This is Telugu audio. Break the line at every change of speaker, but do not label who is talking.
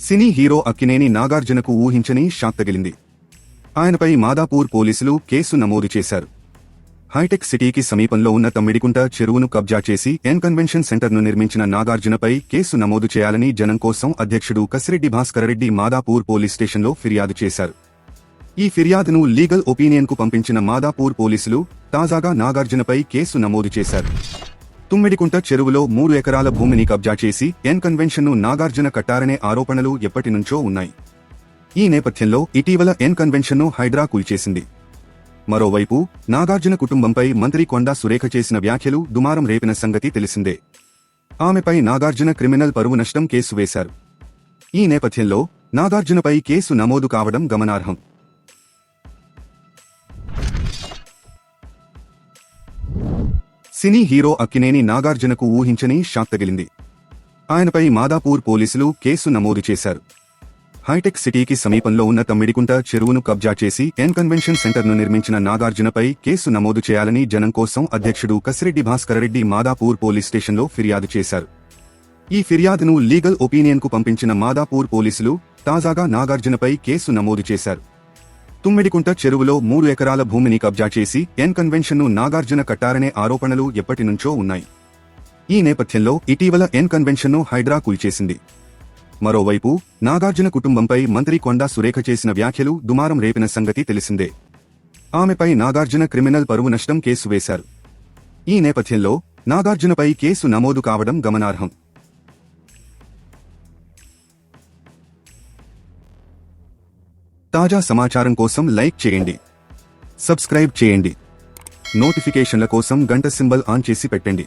సినీ హీరో అక్కినేని నాగార్జునకు ఊహించని షాక్ తగిలింది. ఆయనపై మాదాపూర్ పోలీసులు కేసు నమోదు చేశారు. హైటెక్ సిటీకి సమీపంలో ఉన్న తమ్మిడికుంట చెరువును కబ్జా చేసి కన్వెన్షన్ సెంటర్ను నిర్మించిన నాగార్జునపై కేసు నమోదు చేయాలని జనం కోసం అధ్యక్షుడు కసిరెడ్డి భాస్కరరెడ్డి మాదాపూర్ పోలీస్ స్టేషన్లో ఫిర్యాదు చేశారు. ఈ ఫిర్యాదును లీగల్ ఒపీనియన్కు పంపించిన మాదాపూర్ పోలీసులు తాజాగా నాగార్జునపై కేసు నమోదు చేశారు. తుమ్మిడికుంట చెరువులో 3 ఎకరాల భూమిని కబ్జా చేసి కన్వెన్షన్ను నాగార్జున కట్టారనే ఆరోపణలు ఎప్పటినుంచో ఉన్నాయి. ఈ నేపథ్యంలో ఇటీవల కన్వెన్షన్ను హైడ్రా కూల్చేసింది. మరోవైపు నాగార్జున కుటుంబంపై మంత్రి కొండా సురేఖ చేసిన వ్యాఖ్యలు దుమారం రేపిన సంగతి తెలిసిందే. ఆమెపై నాగార్జున క్రిమినల్ పరువు నష్టం కేసు వేశారు. ఈ నేపథ్యంలో నాగార్జునపై కేసు నమోదు కావడం గమనార్హం. సినీ హీరో అక్కినేని నాగార్జునకు ఊహించని షాక్ తగిలింది. ఆయనపై మాదాపూర్ పోలీసులు కేసు నమోదు చేశారు. హైటెక్ సిటీకి సమీపంలో ఉన్న తమ్మిడికుంట చెరువును కబ్జా చేసి కన్వెన్షన్ సెంటర్ను నిర్మించిన నాగార్జునపై కేసు నమోదు చేయాలని జనం కోసం అధ్యక్షుడు కసిరెడ్డి భాస్కరరెడ్డి మాదాపూర్ పోలీస్ స్టేషన్లో ఫిర్యాదు చేశారు. ఈ ఫిర్యాదును లీగల్ ఒపీనియన్కు పంపించిన మాదాపూర్ పోలీసులు తాజాగా నాగార్జునపై కేసు నమోదు చేశారు. తుమ్మిడికుంట చెరువులో 3 ఎకరాల భూమిని కబ్జా చేసి కన్వెన్షన్ను నాగార్జున కట్టారనే ఆరోపణలు ఎప్పటినుంచో ఉన్నాయి. ఈ నేపథ్యంలో ఇటీవల కన్వెన్షన్ను హైడ్రా కూల్చేసింది. మరోవైపు నాగార్జున కుటుంబంపై మంత్రి కొండా సురేఖ చేసిన వ్యాఖ్యలు దుమారం రేపిన సంగతి తెలిసిందే. ఆమెపై నాగార్జున క్రిమినల్ పరువు నష్టం కేసు వేశారు. ఈ నేపథ్యంలో నాగార్జునపై కేసు నమోదు కావడం గమనార్హం. తాజా సమాచారం కోసం లైక్ చేయండి, సబ్స్క్రైబ్ చేయండి, నోటిఫికేషన్ల కోసం గంట సింబల్ ఆన్ చేసి పెట్టండి.